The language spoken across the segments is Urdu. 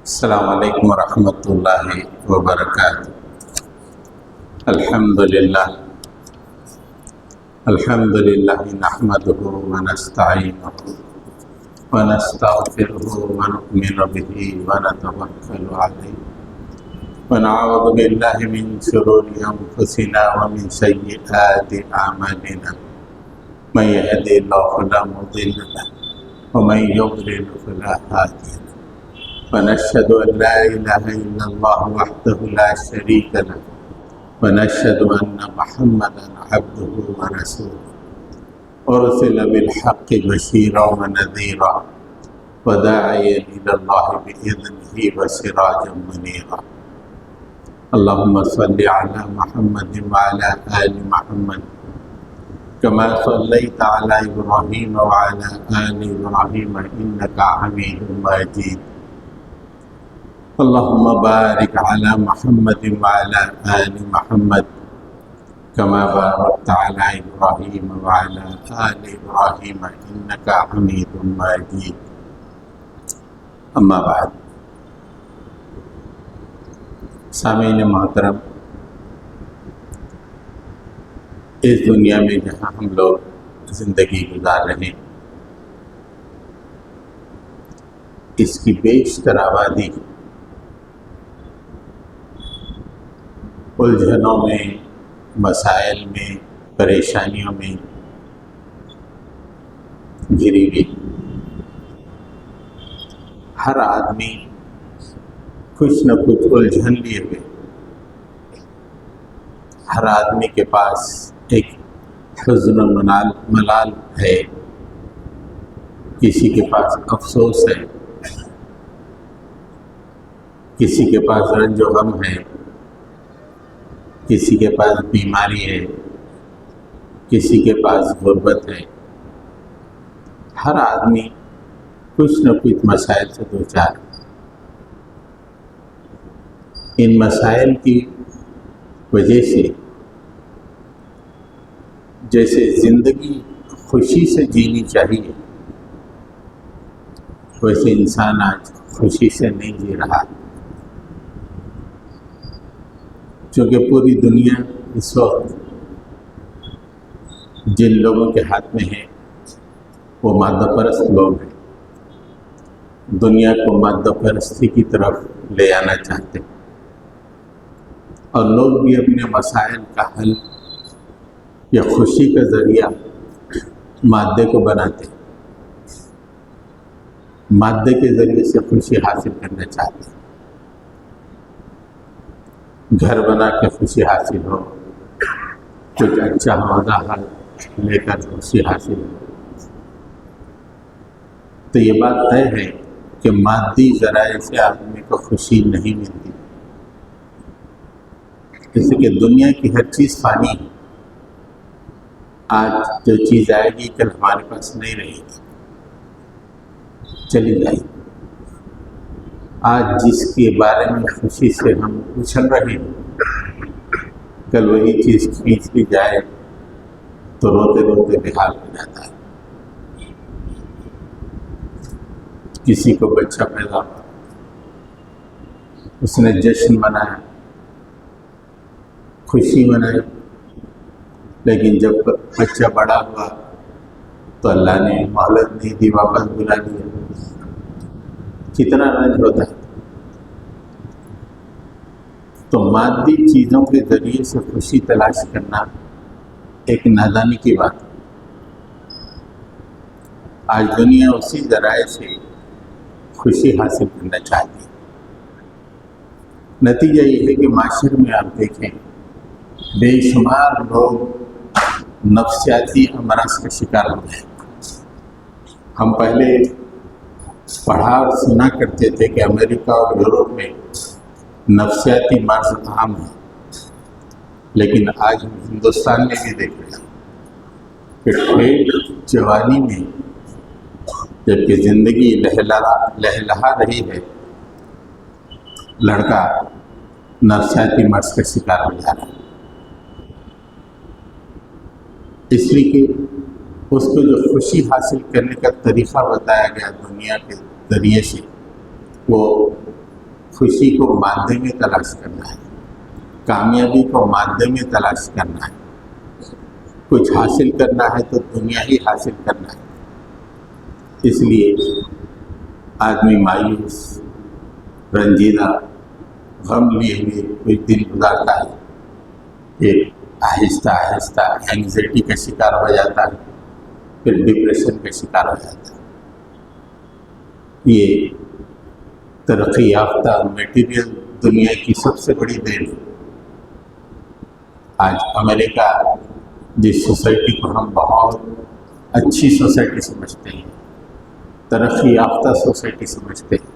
السلام علیکم ورحمۃ اللہ وبرکاتہ۔ الحمد للہ نحمدہ ونستعینہ ونستغفرہ ونؤمن بہ ونتوکل علیہ ونعوذ باللہ من شرور انفسنا ومن سیئات اعمالنا من یهدہ اللہ فلا مضل له ومن یضلل فلا هادی له ونشهد أن لا إله إلا الله وحده لا شريك له ونشهد أن محمدا عبده ورسوله أرسل بالحق بشيرا ونذيرا وداعيا إلى الله بإذنه وسراجا منيرا اللهم صل على محمد وعلى آل محمد كما صليت على إبراهيم وعلى آل إبراهيم إنك حميد مجيد اللهم بارك على محمد وعلى آل محمد كما باركت على إبراهيم وعلى آل إبراهيم إنك حميد مجيد أما بعد سامعین محترم، اس دنیا میں جہاں ہم لوگ زندگی گزار رہے ہیں، اس کی بیشتر آبادی الجھنوں میں، مسائل میں، پریشانیوں میں گھری ہوئی۔ ہر آدمی کچھ نہ کچھ الجھن لیے ہوئے، ہر آدمی کے پاس ایک حزن و ملال ہے، کسی کے پاس افسوس ہے، کسی کے پاس رنج و غم ہے، کسی کے پاس بیماری ہے، کسی کے پاس غربت ہے۔ ہر آدمی کچھ نہ کچھ مسائل سے دوچار ہے۔ ان مسائل کی وجہ سے جیسے زندگی خوشی سے جینی چاہیے، ویسے انسان آج خوشی سے نہیں جی رہا، چونکہ پوری دنیا اس وقت جن لوگوں کے ہاتھ میں ہے وہ مادہ پرست لوگ ہیں، دنیا کو مادہ پرستی کی طرف لے آنا چاہتے ہیں، اور لوگ بھی اپنے مسائل کا حل یا خوشی کا ذریعہ مادے کو بناتے ہیں، مادے کے ذریعے سے خوشی حاصل کرنا چاہتے ہیں۔ گھر بنا کے خوشی حاصل ہو، کچھ اچھا عہدہ لے کر خوشی حاصل ہو، تو یہ بات طے ہے کہ مادی ذرائع سے آدمی کو خوشی نہیں ملتی، اس لیے دنیا کی ہر چیز فانی ہے۔ آج جو چیز آئے گی کل ہمارے پاس نہیں رہے گی، چلی جائے گی۔ آج جس کے بارے میں خوشی سے ہم اچھل رہے ہیں، کل وہی چیز کھینچ لی جائے تو روتے روتے بحال ہو جاتا ہے۔ کسی کو بچہ پیدا ہوا، اس نے جشن منایا، خوشی منائی، لیکن جب بچہ بڑا ہوا تو اللہ نے مہلت نہیں دی، واپس بلا دیا۔ کتنا رنج ہوتا ہے۔ تو مادی چیزوں کے ذریعے سے خوشی تلاش کرنا ایک نادانی کی بات ہے۔ آج دنیا اسی ذرائع سے خوشی حاصل کرنا چاہتی ہے۔ نتیجہ یہ ہے کہ معاشرے میں آپ دیکھیں بے شمار لوگ نفسیاتی امراض کا شکار ہو گئے۔ ہم پہلے پڑھا اور سنا کرتے تھے کہ امریکہ اور یورپ میں نفسیاتی مرض عام ہے، لیکن آج ہم ہندوستان میں بھی دیکھ رہے ہیں کہ ٹھیک جوانی میں جبکہ زندگی لہلہا رہی ہے، لڑکا نفسیاتی مرض کا شکار ہو جا رہا ہے، اس لیے کہ اس کو جو خوشی حاصل کرنے کا طریقہ بتایا گیا دنیا کے ذریعے سے، وہ خوشی کو مادے میں تلاش کرنا ہے، کامیابی کو مادے میں تلاش کرنا ہے، کچھ حاصل کرنا ہے تو دنیا ہی حاصل کرنا ہے۔ اس لیے آدمی مایوس، رنجیدہ، غم لیے ہوئے کچھ دن گزارتا ہے، پھر آہستہ آہستہ اینگزائٹی کا شکار ہو جاتا ہے، پھر ڈپریشن کا شکار ہو جاتا ہے۔ یہ ترقی یافتہ میٹیریل دنیا کی سب سے بڑی دین ہے۔ آج امریکہ جس سوسائٹی کو ہم بہت اچھی سوسائٹی سمجھتے ہیں، ترقی یافتہ سوسائٹی سمجھتے ہیں،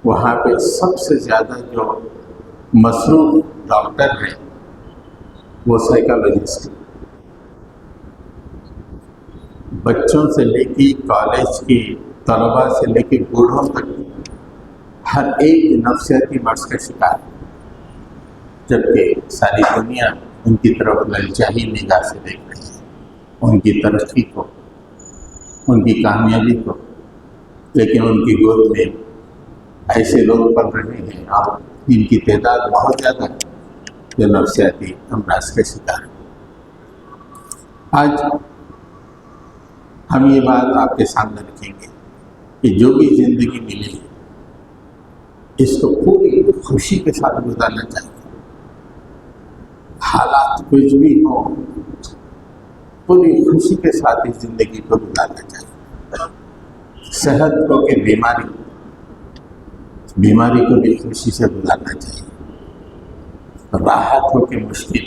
وہاں پہ سب سے زیادہ جو مصروف ڈاکٹر ہیں وہ سائیکالوجسٹ ہیں۔ بچوں سے لے کے کالج کی طلباء سے لے کے بوڑھوں تک ہر ایک نفسیاتی مرض کا شکار ہے، جبکہ ساری دنیا ان کی طرف للچائی نگاہ سے دیکھ رہی ہے، ان کی ترقی کو، ان کی کامیابی کو، لیکن ان کی گود میں ایسے لوگ پل رہے ہیں اور ان کی تعداد بہت زیادہ ہے جو نفسیاتی امراض کے شکار ہیں۔ آج ہم یہ بات آپ کے سامنے رکھیں گے کہ جو بھی زندگی ملی ہے اس کو پوری خوشی کے ساتھ گزارنا چاہیے۔ حالات کچھ بھی ہوں، پوری خوشی کے ساتھ اس زندگی کو گزارنا چاہیے۔ صحت ہو کہ بیماری، بیماری کو بھی خوشی سے گزارنا چاہیے۔ راحت ہو کہ مشکل،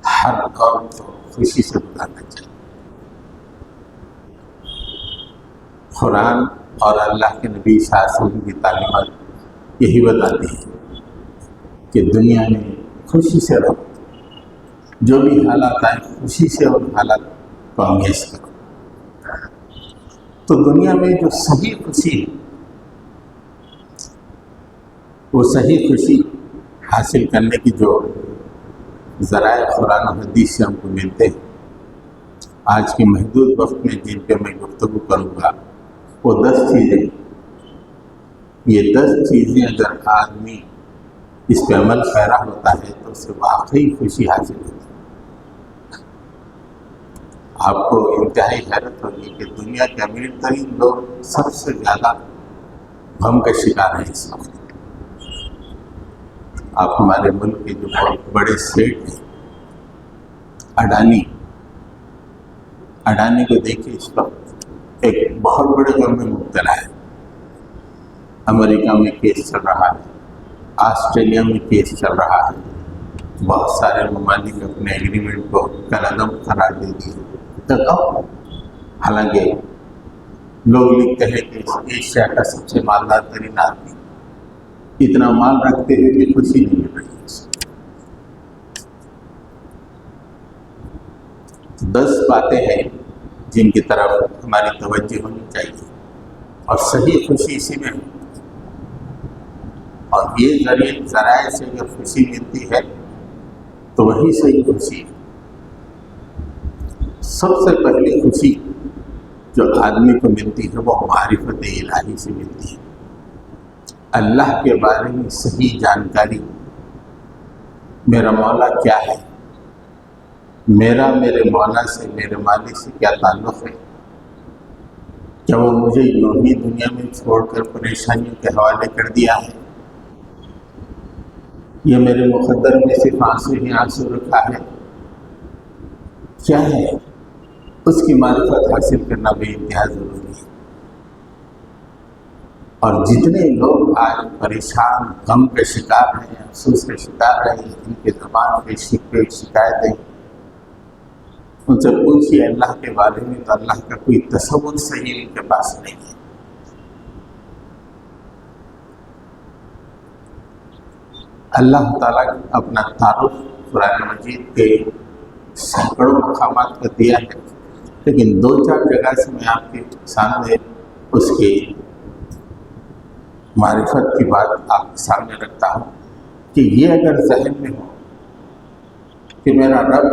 ہر دور کو خوشی سے گزارنا چاہیے۔ قرآن اور اللہ کے نبی صلی اللہ علیہ وسلم کی تعلیمات یہی بتاتی ہیں کہ دنیا میں خوشی سے رہو، جو بھی حالات آئیں خوشی سے ان حالات کو انگیز کرو۔ تو دنیا میں جو صحیح خوشی ہے، وہ صحیح خوشی حاصل کرنے کی جو ذرائع قرآن و حدیث سے ہم کو ملتے ہیں، آج کے محدود وقت میں جن پہ میں گفتگو کروں گا وہ 10 چیزیں، یہ 10 چیزیں اگر آدمی اس پہ عمل پیرا ہوتا ہے تو اسے واقعی خوشی حاصل ہوتی ہے۔ آپ کو انتہائی حیرت ہوگی کہ دنیا کے امیر ترین لوگ سب سے زیادہ غم کا شکار ہیں اس وقت۔ آپ ہمارے ملک کے جو بہت بڑے سیٹ ہیں، اڈانی کو دیکھیں، اس وقت ایک بہت بڑے غم میں مبتلا ہے۔ امریکہ میں کیس چل رہا ہے، آسٹریلیا میں کیس چل رہا ہے، بہت سارے ممالک اپنے ایگریمنٹ کو کالعدم قرار دے دیے۔ حالانکہ لوگ لکھتے ہیں کہ ایشیا کا سب سے مالدار ترین آدمی، اتنا مال رکھتے ہوئے بھی خوشی نہیں مل رہی ہے۔ 10 باتیں ہیں جن کی طرف ہماری توجہ ہونی چاہیے، اور صحیح خوشی اسی میں ہے۔ اور یہ ذرائع سے اگر خوشی ملتی ہے تو وہی صحیح خوشی ہے۔ سب سے پہلی خوشی جو آدمی کو ملتی ہے وہ معرفت الہی سے ملتی ہے۔ اللہ کے بارے میں صحیح جانکاری، میرا مولا کیا ہے، میرا میرے مولا سے، میرے مالک سے کیا تعلق ہے، کیا وہ مجھے یوں ہی دنیا میں چھوڑ کر پریشانیوں کے حوالے کر دیا ہے، یہ میرے مقدر میں صرف آنسو ہی آنسو رکھا ہے، کیا ہے، اس کی معرفت حاصل کرنا بے انتہا ضروری ہے۔ اور جتنے لوگ آج پریشان، غم کے شکار ہیں، افسوس کے شکار ہیں، ان کے زبان پہ شکوے شکایتیں، ان سے پوچھیے اللہ کے بارے میں تو اللہ کا کوئی تصور صحیح ان کے پاس نہیں ہے۔ اللہ تعالیٰ اپنا تعارف قرآن مجید کے سینکڑوں مقامات پر دیا ہے، لیکن 2-4 جگہ سے میں آپ کے سامنے اس کی معرفت کی بات آپ کے سامنے رکھتا ہوں کہ یہ اگر ذہن میں ہو کہ میرا رب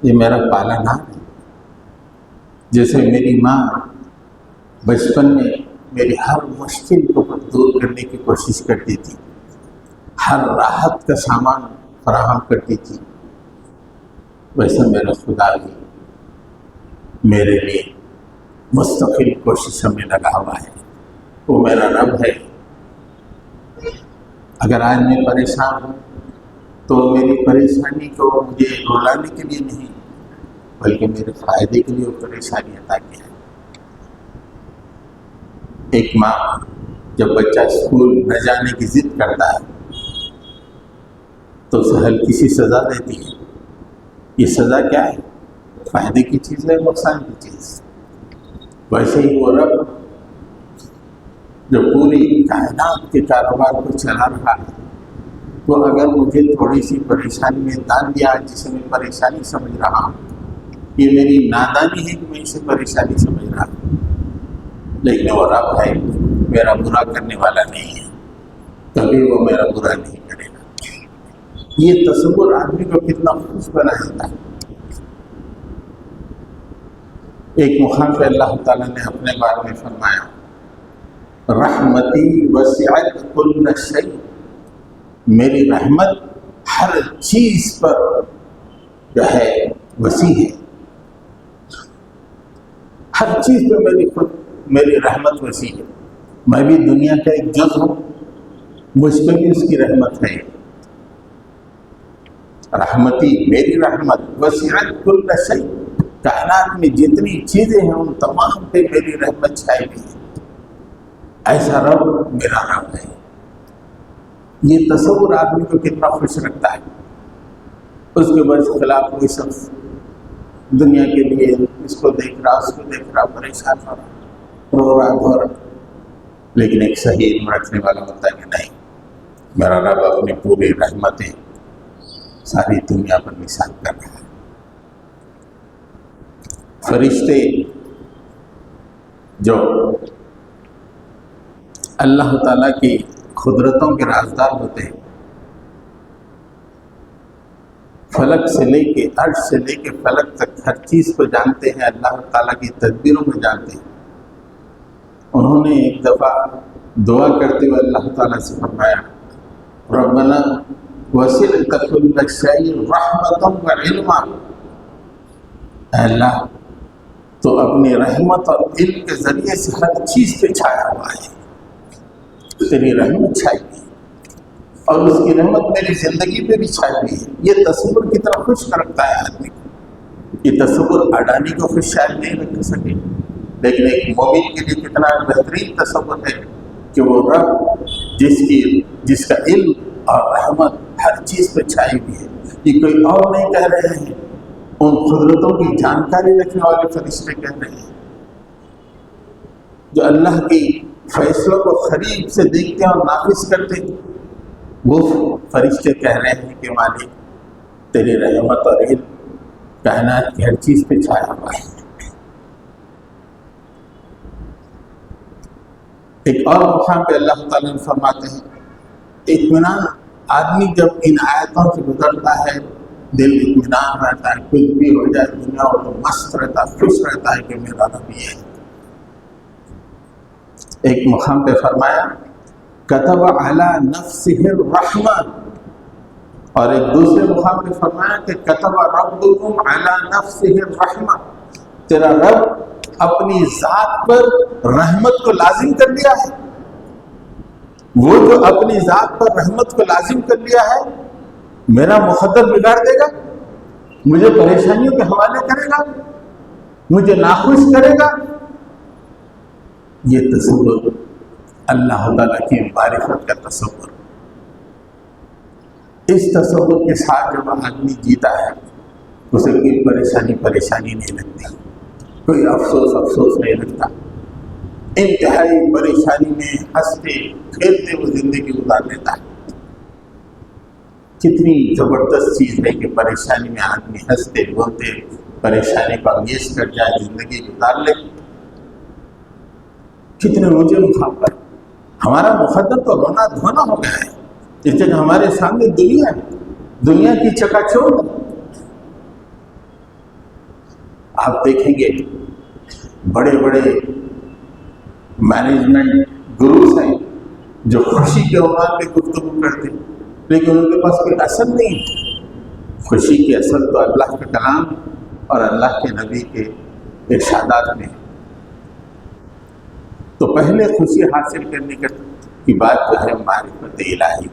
یہ میرا پالنہار ہے، جیسے میری ماں بچپن میں میری ہر مشکل کو دور کرنے کی کوشش کرتی تھی، ہر راحت کا سامان فراہم کرتی تھی، ویسے میرا خدا بھی میرے لیے مستقل کوششوں میں لگا ہوا ہے۔ وہ میرا رب ہے۔ اگر آج میں پریشان ہوں تو میری پریشانی کو مجھے رلانے کے لیے نہیں بلکہ میرے فائدے کے لیے وہ پریشانی عطا کیا ہے۔ ایک ماں جب بچہ اسکول نہ جانے کی ضد کرتا ہے تو اسے ہلکی سی سزا دیتی ہے۔ یہ سزا کیا ہے؟ فائدے کی چیز ہے، نقصان کی چیز۔ ویسے ہی وہ رب جو پوری کائنات کے کاروبار کو چلا رہا ہے، وہ اگر مجھے تھوڑی سی پریشانی میں ڈال دیا جسے میں پریشانی سمجھ رہا ہوں، یہ میری نادانی ہے کہ میں اسے پریشانی سمجھ رہا ہوں، لیکن وہ رب ہے، میرا برا کرنے والا نہیں ہے، کبھی وہ میرا برا نہیں کرے گا۔ یہ تصور آدمی کو کتنا خوش بنا دیتا ہے۔ ایک مقام پہ اللہ تعالیٰ نے اپنے بارے میں فرمایا، رحمتی وسعت کل شیء، میری رحمت ہر چیز پر جو ہے وسیع ہے، ہر چیز پہ میری رحمت وسیع ہے۔ میں بھی دنیا کا ایک جز ہوں، مجھ پہ بھی اس کی رحمت ہے۔ رحمتی، میری رحمت، وسعت کل شیء، کائنات میں جتنی چیزیں ہیں ان تمام پہ میری رحمت چھائی ہوئی ہے۔ ایسا رب میرا رب ہے۔ یہ تصور آدمی کو کتنا خوش رکھتا ہے۔ اس کے برخلاف کوئی شخص دنیا کے لیے اس کو دیکھ رہا، اس کو دیکھ رہا، پریشان ہو رہا، رو رہا، دھو رہا، لیکن ایک صحیح علم رکھنے والا ہوتا ہے کہ نہیں، میرا رب اپنی پوری رحمتیں ساری دنیا پر نثار کر رہا ہے۔ فرشتے جو اللہ تعالیٰ کی قدرتوں کے رازدار ہوتے ہیں، فلک سے لے کے عرش سے لے کے فلک تک ہر چیز کو جانتے ہیں، اللہ تعالیٰ کی تدبیروں میں جانتے ہیں۔ انہوں نے ایک دفعہ دعا کرتے ہوئے اللہ تعالیٰ سے فرمایا، ربنا وسعت کل شیء رحمۃ وعلما، اے اللہ تو اپنی رحمت اور علم کے ذریعے سے ہر چیز پہ چھایا ہوا ہے، تیری رحمت چھائی ہوئی ہے اور اس کی رحمت میری زندگی پہ بھی چھائی ہوئی ہے۔ یہ تصور کتنا خوش رکھتا ہے آدمی کو۔ یہ تصور اڈانی کو خوش شاید نہیں رکھ سکے، لیکن ایک مومن کے لیے کتنا بہترین تصور ہے کہ وہ رب جس کا علم اور رحمت ہر چیز پہ چھائی ہوئی ہے۔ یہ کوئی اور نہیں کہہ رہے ہیں، ان قدرتوں کی جانکاری رکھنے والے فرشتے کہہ رہے ہیں، جو اللہ کی فیصلوں کو قریب سے دیکھتے ہیں اور نافذ کرتے ہیں۔ وہ فرشتے کہہ رہے ہیں کہ مالک تیری رحمت اور علم کائنات کی ہر چیز پہ چھایا ہوا ہے۔ ایک اور مقام پہ اللہ تعالیٰ نے فرماتے ہیں، اطمینان، آدمی جب ان آیتوں سے گزرتا ہے دل اطمینان رہتا ہے، کچھ بھی ہو جائے دنیا اور تو مست رہتا ہے، خوش رہتا ہے کہ میرا رب یہ ہے۔ ایک مقام پہ فرمایا کتب علی نفسہ الرحمہ، اور ایک دوسرے مقام پہ فرمایا کہ کتب ربکم علی نفسہ الرحمہ، تیرا رب اپنی ذات پر رحمت کو لازم کر لیا ہے۔ وہ جو اپنی ذات پر رحمت کو لازم کر لیا ہے، میرا مقدر بگاڑ دے گا، مجھے پریشانیوں کے حوالے کرے گا، مجھے ناخوش کرے گا۔ یہ تصور اللہ تعالیٰ کی معرفت کا تصور، اس تصور کے ساتھ جب آدمی جیتا ہے اسے کوئی پریشانی نہیں لگتی، کوئی افسوس نہیں لگتا، انتہائی پریشانی میں ہنستے کھیلتے وہ زندگی گزار لیتا ہے۔ کتنی زبردست چیز ہے کہ پریشانی میں آدمی ہنستے بولتے پریشانی کو انگیز کر جائے، زندگی گزار لے۔ کتنے اونچے مقام پر ہمارا مقدر تو رونا دھونا ہو گیا ہے، اس جگہ ہمارے سامنے دنیا ہے، دنیا کی چکا چوند۔ آپ دیکھیں گے بڑے بڑے مینجمنٹ گروز ہیں، جو خوشی کے عنوان پہ گفتگو کرتے ہیں لیکن ان کے پاس کوئی اصل نہیں ہے۔ خوشی کی اصل تو اللہ کا کلام اور اللہ کے نبی کے ارشادات میں ہے۔ تو پہلے خوشی حاصل کرنے کی بات جو ہے معرفت الہی،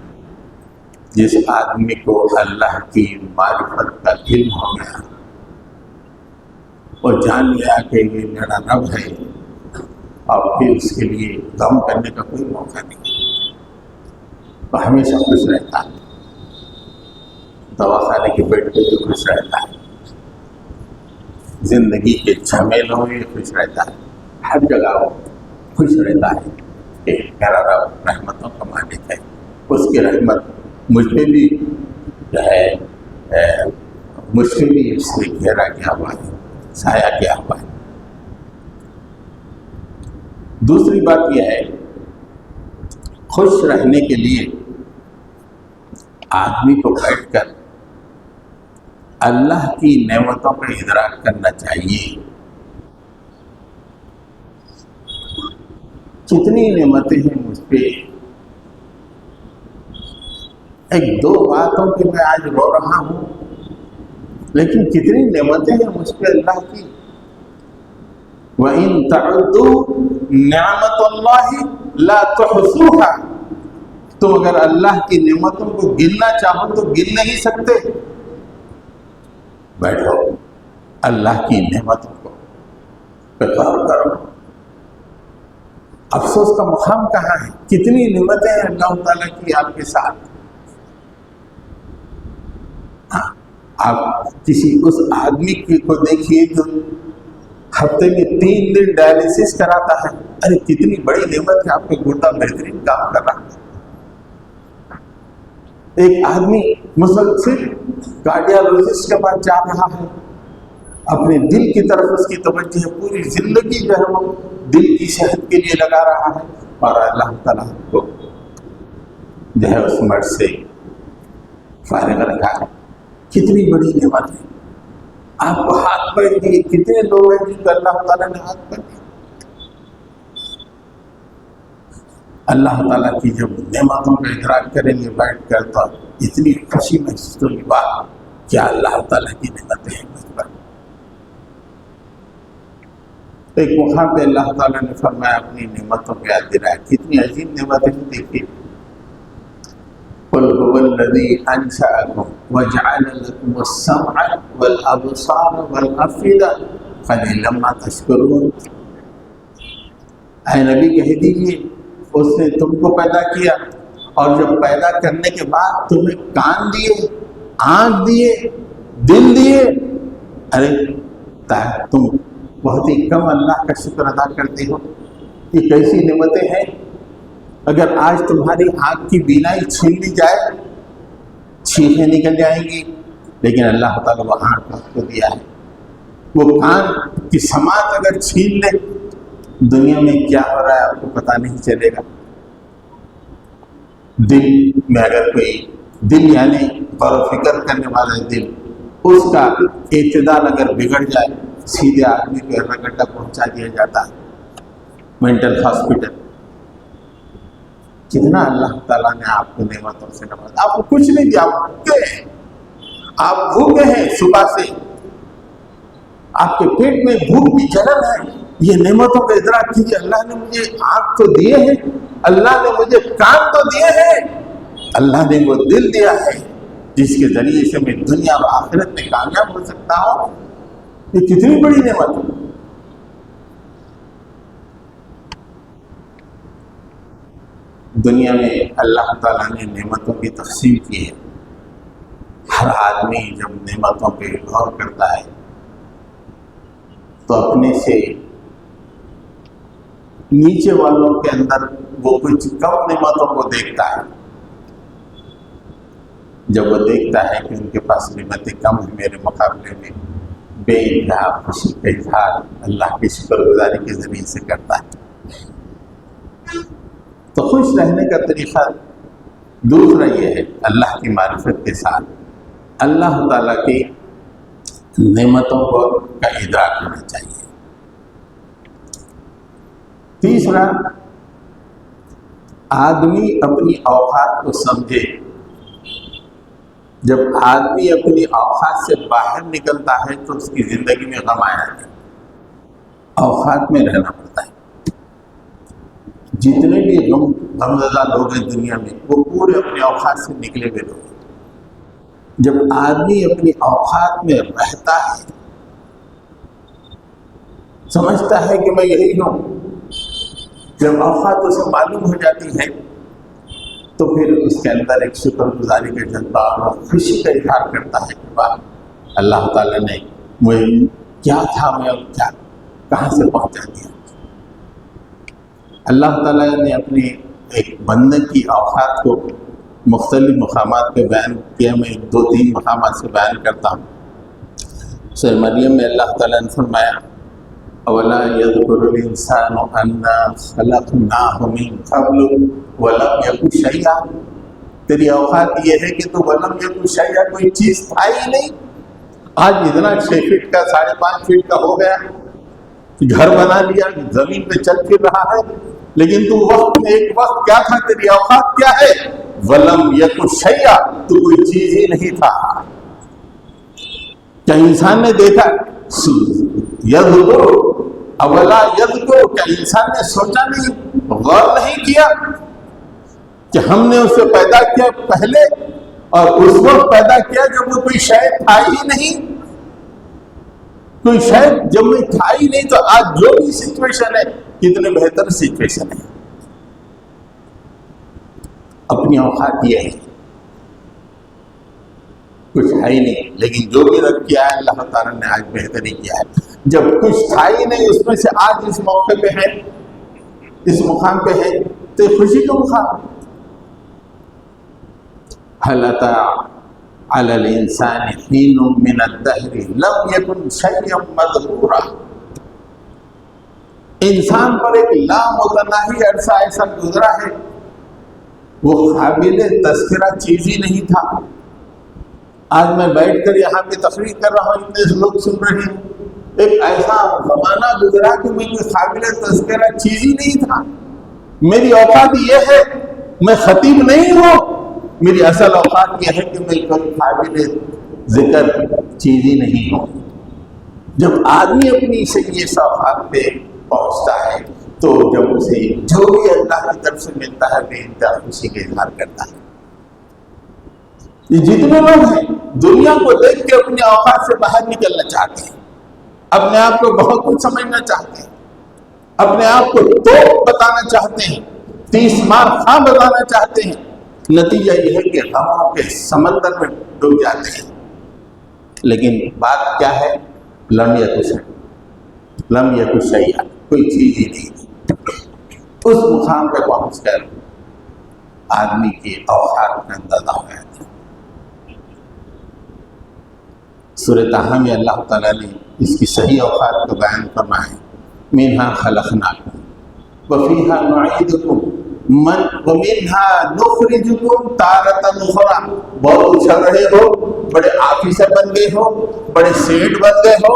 جس آدمی کو اللہ کی معرفت کا علم ہو گیا اور جان لیا کہ یہ میرا رب ہے، اور پھر اس کے لیے غم کرنے کا کوئی موقع نہیں، تو ہمیشہ خوش رہتا ہے، دوا خانے کے بیڈ پہ بھی خوش رہتا ہے، زندگی کے جھمیلوں میں خوش رہتا ہے، ہر جگہ وہ خوش رہتا ہے کہ میرا رب رحمتوں کا مالک ہے، اس کی رحمت مجھ پہ بھی جو ہے مجھ پہ بھی اس سے گھیرا کیا ہوا ہے، سایہ کیا ہوا ہے۔ دوسری بات یہ ہے، خوش رہنے کے لیے آدمی کو بیٹھ کر اللہ کی نعمتوں کا ادراک کرنا چاہیے۔ کتنی نعمتیں ہیں مجھ پہ، ایک دو باتوں کی میں آج رو رہا ہوں، لیکن کتنی نعمتیں ہیں مجھ پہ اللہ کی۔ وَإِن تَعُدُّوا نِعْمَتَ اللَّهِ لَا تُحْصُوهَا، تم اگر اللہ کی نعمتوں کو گننا چاہو تو گن نہیں سکتے۔ بیٹھو اللہ کی نعمتوں کو پہ غور کرو، افسوس کا مقام کہاں ہے؟ کتنی نعمتیں ہیں اللہ تعالیٰ کی آپ کے ساتھ۔ آپ کسی اس آدمی کو دیکھیے جو ہفتے میں 3 دن ڈائلیسس کراتا ہے، ارے کتنی بڑی نعمت ہے، آپ کا گردہ بہترین کام کر رہا ہے۔ ایک آدمی مسلسل کارڈیالوجسٹ کے پاس جا رہا ہے، اپنے دل کی طرف اس کی توجہ ہے، پوری زندگی جو ہے وہ دل کی صحت کے لیے لگا رہا ہے، اور اللہ تعالیٰ کو جو ہے اس مرض سے فارغ رکھا ہے۔ کتنی بڑی نعمت ہے۔ آپ کو ہاتھ پیر دیے، کتنے لوگ ہیں جن کو اللہ تعالیٰ نے ہاتھ پیر دیے۔ اللہ تعالیٰ کی جب نعمتوں کا ادراک کریں گے بیٹھ کر تو اتنی خوشی محسوس ہوگی، واہ کیا اللہ تعالیٰ کی نعمتیں ہیں مجھ پر۔ ایک موقع پہ اللہ تعالیٰ نے فرمایا اپنی نعمتوں کو یاد دلایا، کتنی عظیم نعمتیں ہیں۔ دیکھیے قل هو الذي انشأكم وجعل لكم السمع والابصار والافئدة قليلا ما تشكرون۔ اے نبی کہہ دیجیے اس نے تم کو پیدا کیا، اور جب پیدا کرنے کے بعد تمہیں کان دیے، آنکھ دیے، دل دیے، ارے تم بہت ہی کم اللہ کا شکر ادا کرتے ہو۔ یہ کیسی نعمتیں ہیں۔ اگر آج تمہاری آنکھ کی بینائی چھین لی جائے، چیخیں نکل جائیں گی، لیکن اللہ تعالیٰ وہ آنکھ آپ کو دیا ہے۔ وہ کان کی سماعت اگر چھین لے، دنیا میں کیا ہو رہا ہے آپ کو پتہ نہیں چلے گا۔ دل میں اگر کوئی دل یعنی غور و فکر کرنے والا دل، اس کا اعتدال اگر بگڑ جائے، سیدھے آدمی کو رگڑا پہنچا دیا جاتا ہے مینٹل ہاسپٹل۔ کتنا اللہ تعالیٰ نے آپ کو نعمتوں سے نوازا۔ آپ کو کچھ نہیں دیا، آپ بھوکے ہیں، آپ بھوکے ہیں صبح سے، آپ کے پیٹ میں بھوک کی جلن ہے۔ یہ نعمتوں کا ادراک کیجیے، اللہ نے مجھے آنکھ تو دیے ہیں، اللہ نے مجھے کان تو دیے ہیں، اللہ نے وہ دل دیا ہے جس کے ذریعے سے میں دنیا و آخرت میں کامیاب ہو سکتا ہوں۔ یہ کتنی بڑی نعمت ہے۔ دنیا میں اللہ تعالیٰ نے نعمتوں کی تقسیم کی ہے۔ ہر آدمی جب نعمتوں پہ غور کرتا ہے تو اپنے سے نیچے والوں کے اندر وہ کچھ کم نعمتوں کو دیکھتا ہے۔ جب وہ دیکھتا ہے کہ ان کے پاس نعمتیں کم ہیں میرے مقابلے میں، بے انتہا خوشی کا اظہار اللہ کی شکر گزاری کے ذریعے سے کرتا ہے۔ تو خوش رہنے کا طریقہ دوسرا یہ ہے، اللہ کی معرفت کے ساتھ اللہ تعالیٰ کی نعمتوں کا ادراک ہونا چاہیے۔ تیسرا، آدمی اپنی اوقات کو سمجھے. جب آدمی اپنی اوقات سے باہر نکلتا ہے تو اس کی زندگی میں غم آ جاتا ہے. اوقات میں رہنا پڑتا ہے. جتنے بھی غمزدہ لوگ ہیں دنیا میں وہ پورے اپنے اوقات سے نکلے ہوئے لوگ ہیں. جب آدمی اپنی اوقات میں رہتا ہے، سمجھتا ہے کہ میں یہی ہوں، جب اوقات اسے معلوم ہو جاتی ہے تو پھر اس کے اندر ایک شکر گزاری کا جذبہ اور خوشی کا اظہار کرتا ہے کہ واہ، اللہ تعالیٰ نے مجھے کیا تھا میں اب کیا کہاں سے پہنچا دیا. اللہ تعالیٰ نے اپنے ایک بندے کی اوقات کو مختلف مقامات پہ بیان کیا. میں 2-3 مقامات سے بیان کرتا ہوں. سورہ مریم میں اللہ تعالیٰ نے فرمایا اولا یذکر الانسان انا خلقناہ من قبل ولم یک شیئا. تیری اوقات یہ ہے کہ تو ولم یک شیئا، کوئی چیز تھا ہی نہیں. آج اتنا 6 فٹ کا 5.5 فٹ کا ہو گیا، گھر بنا لیا، زمین پہ چل پھر رہا ہے، لیکن تو وقت میں ایک وقت کیا تھا؟ تیری اوقات کیا ہے؟ ولم یک شیئا، تو کوئی چیز ہی نہیں تھا. کیا انسان نے دیکھا یذکر اولا یذکر، کیا انسان نے سوچا نہیں، غور نہیں کیا کہ ہم نے اسے پیدا کیا پہلے اور اس وقت پیدا کیا جب وہ کوئی شے تھا ہی نہیں. کوئی شے جب میں تھا ہی نہیں، تو آج جو بھی سچویشن ہے کتنے بہتر سچویشن ہے. اپنی اوقات یہ ہے، کچھ ہے ہی نہیں، لیکن جو بھی رکھ کیا ہے اللہ تعالیٰ نے آج بہتر ہی کیا ہے. جب کچھ تھا ہی نہیں اس میں سے آج اس موقع پہ ہے، اس مقام پہ ہے، تو خوشی کا مقام. هل أتى على الإنسان حين من الدهر لم يكن شيئا مذكورا. انسان پر ایک لامتناہی عرصہ ایسا گزرا ہے وہ قابل تذکرہ چیز ہی نہیں تھا. آج میں بیٹھ کر یہاں پہ تقریر کر رہا ہوں، اتنے لوگ سن رہے ہیں. ایک ایسا زمانہ گزرا کہ میری قابل تذکرہ چیز ہی نہیں تھا. میری اوقات یہ ہے، میں خطیب نہیں ہوں، میری اصل اوقات یہ ہے کہ میں کوئی قابل ذکر چیز ہی نہیں ہوں. جب آدمی اپنی یہ اوقات پہ پہنچتا ہے تو جب اسے جو بھی اللہ کی طرف سے ملتا ہے بے انتہا خوشی کا اظہار کرتا ہے. یہ جتنے لوگ ہیں دنیا کو دیکھ کے اپنے اوقات سے باہر نکلنا چاہتے ہیں، اپنے آپ کو بہت کچھ سمجھنا چاہتے ہیں، اپنے آپ کو تو بتانا چاہتے ہیں، 30 مار خواہ بتانا چاہتے ہیں. نتیجہ یہ ہے کہ غموں کے سمندر میں ڈوب جاتے ہیں. لیکن بات کیا ہے؟ لم یک شیئا، کوئی چیز ہی نہیں. اس مقام پہ پہنچ کر آدمی کی اوقات کا اندازہ ہو جاتا ہے. سورہ طٰہٰ میں اللہ تعالیٰ نے اس کی صحیح اوقات کو بیان فرمایا ہے. منہا خلقناکم وفیہا نعیدکم ومنہا نخرجکم تارۃ اخری. بہت اچھل رہے ہو، بڑے آفیسر بن گئے ہو، بڑے سیٹ بن گئے ہو.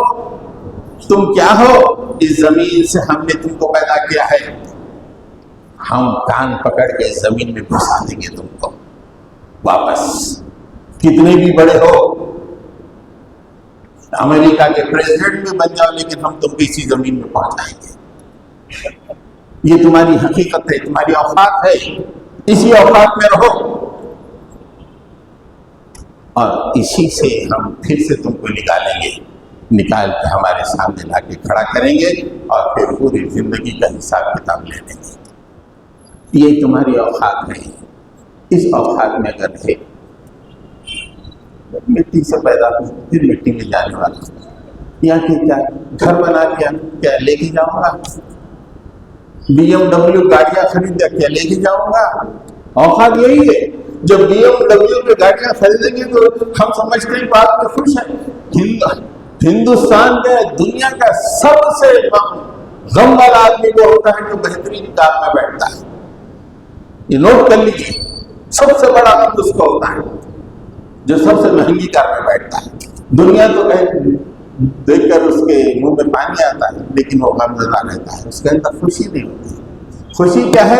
تم کیا ہو؟ اس زمین سے ہم نے تم کو پیدا کیا ہے، ہم کان پکڑ کے زمین میں گھسا دیں گے تم کو واپس. کتنے بھی بڑے ہو، امریکہ کے پریزیڈنٹ بھی بن جاؤ، لیکن ہم تم کو اسی زمین میں پہنچائیں گے. یہ تمہاری حقیقت ہے، تمہاری اوقات ہے، اسی اوقات میں رہو اور اسی سے ہم پھر سے تم کو نکالیں گے، نکال کے ہمارے سامنے لا کے کھڑا کریں گے اور پھر پوری زندگی کا حساب کتاب لے لیں گے. یہ تمہاری اوقات ہے. اس اوقات میں اگر ہے مٹی سے پیدا ہو پھر مٹی میں جانے والا، یا کہ کیا گھر بنا لیا کیا لے کے جاؤں گا، BMW گاڑیاں خریدا کیا لے کے جاؤں گا. اوقات یہی ہے. جب BMW پہ گاڑیاں خریدیں گے تو ہم سمجھتے ہیں بات میں خوش ہیں. ہندوستان میں دنیا کا سب سے غم والا آدمی وہ ہوتا ہے جو بہترین کار میں بیٹھتا ہے. یہ نوٹ کر لیجیے، سب سے بڑا غم اس کو ہوتا ہے جو سب سے مہنگی کار میں بیٹھتا ہے. دنیا تو دیکھ کر اس کے منہ میں پانی آتا ہے، لیکن وہ غمزدہ رہتا ہے، اس کے اندر خوشی نہیں ہوتی. خوشی کیا ہے؟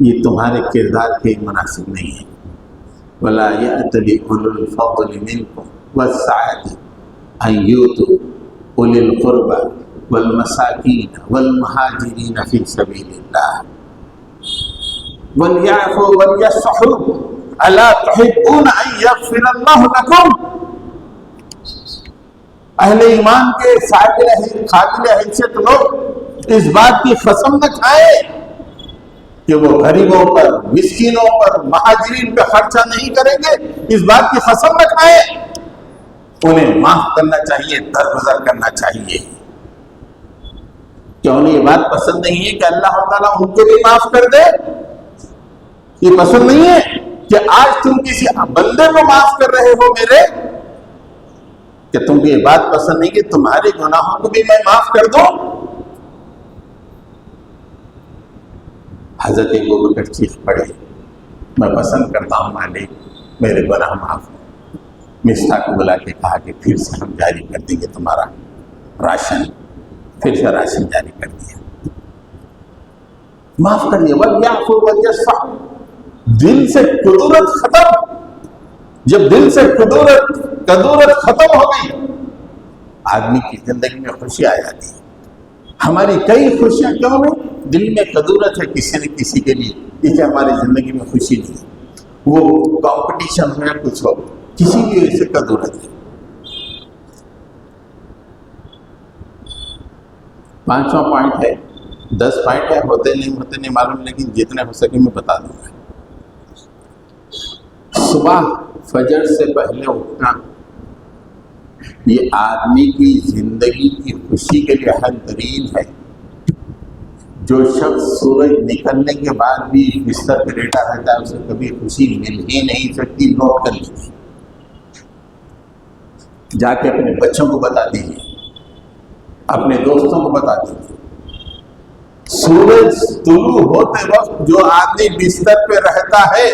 یہ تمہارے کردار کے مناسب نہیں ہے۔ وَلَا يَأْتَلِ أُولُو الْفَضْلِ مِنْكُمْ وَالسَّعَةِ أَنْ يُؤْتُوا أُولِي الْقُرْبَى وَالْمَسَاكِينَ وَالْمُهَاجِرِينَ فِي سَبِيلِ اللَّهِ وَلْيَعْفُوا وَلْيَصْفَحُوا أَلَا تُحِبُّونَ أَنْ يَغْفِرَ اللَّهُ لَكُمْ۔ اہل ایمان کے قابل حیثیت لوگ اس بات کی قسم نہ کھائیں کہ وہ غریبوں پر، مسکینوں پر، مہاجرین پہ خرچہ نہیں کریں گے، اس بات کی قسم نہ کھائیں۔ انہیں معاف کرنا چاہیے، درگزر کرنا چاہیے۔ کیا انہیں یہ بات پسند نہیں ہے کہ اللہ تعالیٰ ان کو بھی معاف کر دے؟ یہ پسند نہیں ہے کہ آج تم کسی بندے کو معاف کر رہے ہو میرے، کہ تم کو یہ بات پسند نہیں کہ تمہارے گناہوں کو بھی میں معاف کر دوں؟ حضرت ابوبکر چیخ پڑے، میں پسند کرتا ہوں مالک میرے گناہ معاف۔ مصطح کو بلا کے کہا کہ پھر سے ہم جاری کر دیں گے تمہارا راشن، پھر سے راشن جاری کر دیا، معاف کر دیا۔ وَلْيَعْفُوا وَلْيَصْفَحُوا، دل سے کدورت ختم۔ جب دل سے کدورت ختم ہو گئی، آدمی کی زندگی میں خوشی آ جاتی ہے۔ ہماری کئی خوشیاں کیوں نہیں؟ دل میں کدورت ہے کسی نہ کسی کے لیے، اس لیے ہماری زندگی میں خوشی نہیں ہے۔ وہ کمپٹیشن ہو یا کچھ ہو، کسی بھی وجہ سے کدورت ہے۔ 5واں پوائنٹ ہے، 10 پوائنٹ ہے، ہوتے نہیں معلوم، لیکن جتنے ہو سکے میں بتا دوں گا۔ صبح فجر سے پہلے اٹھنا یہ آدمی کی زندگی کی خوشی کے لیے اہم ترین ہے۔ جو شخص سورج نکلنے کے بعد بھی بستر پہ لیٹا رہتا ہے اسے کبھی خوشی مل ہی نہیں سکتی۔ نوٹ کر لیجیے، جا کے اپنے بچوں کو بتا دیجیے، اپنے دوستوں کو بتا دیجیے، سورج طلوع ہوتے وقت جو آدمی بستر پہ رہتا ہے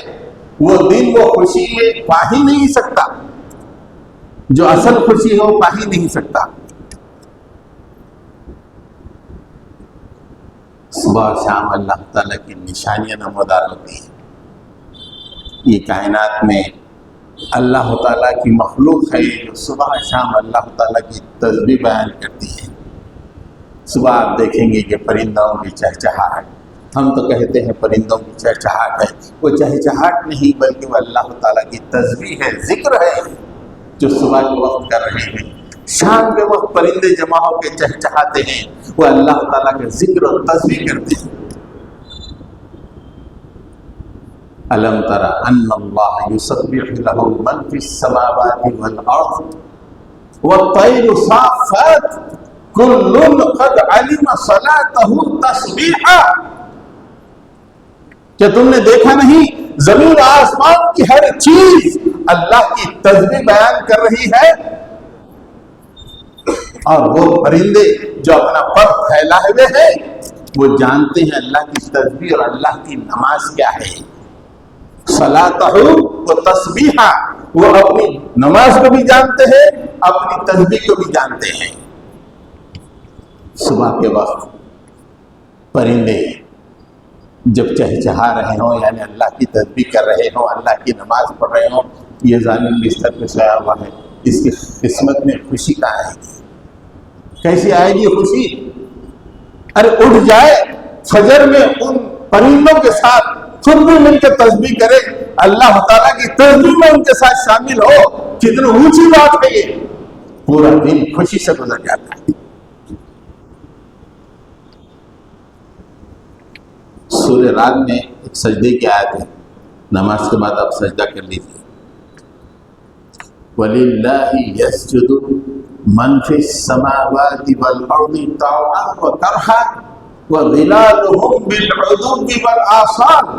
وہ دن وہ خوشی میں پا ہی نہیں سکتا، جو اصل خوشی ہو پا ہی نہیں سکتا۔ صبح و شام اللہ تعالیٰ کی نشانیاں نمودار ہوتی ہیں۔ یہ کائنات میں اللہ تعالیٰ کی مخلوق ہے جو صبح و شام اللہ تعالیٰ کی تسبیح بیان کرتی ہے۔ صبح آپ دیکھیں گے کہ پرندوں کی چہچہاہٹ، ہم تو کہتے ہیں پرندوں کی چہچہاٹ ہے، وہ چہچہاٹ نہیں بلکہ وہ اللہ تعالیٰ کی تسبیح ہے، ذکر ہے جو صبح کے وقت کر رہے ہیں۔ شام کے وقت پرندے جمع ہو کے چہچہاتے ہیں، وہ اللہ تعالیٰ کے ذکر اور تسبیح کرتے ہیں۔ الم تر ان اللہ یسبح لہ من فی السماوات والارض والطیر صافات کل قد علم صلاتہ تسبیحا۔ کیا تم نے دیکھا نہیں زمین و آسمان کی ہر چیز اللہ کی تسبیح بیان کر رہی ہے، اور وہ پرندے جو اپنا پر پھیلائے ہوئے ہیں وہ جانتے ہیں اللہ کی تسبیح اور اللہ کی نماز کیا ہے۔ صلاتہ و تسبیحا، وہ اپنی نماز کو بھی جانتے ہیں، اپنی تسبیح کو بھی جانتے ہیں۔ صبح کے وقت پرندے جب چہچہا رہے ہوں، یعنی اللہ کی تسبیح کر رہے ہوں، اللہ کی نماز پڑھ رہے ہوں، یہ ظالم بستر پہ سویا ہوا ہے، اس کی قسمت میں خوشی کہاں آئے گی؟ کیسی آئے گی خوشی؟ ارے اٹھ جائے فجر میں ان پرندوں کے ساتھ خود بھی مل کے تسبیح کرے، اللہ تعالیٰ کی تسبیح میں ان کے ساتھ شامل ہو، کتنی اونچی بات ہے یہ، پورا دن خوشی سے گزر جاتا ہے۔ سورہ رات میں ایک سجدے کی آیت ہے، نماز کے بعد آپ سجدہ کر لیجیے۔ وَلِلَّهِ يَسْجُدُ مَنْ فِي السَّمَاوَاتِ وَالْأَرْضِ طَوْعًا وَكَرْهًا وَظِلَالُهُمْ بِالْغُدُوِّ وَالْآصَالِ۔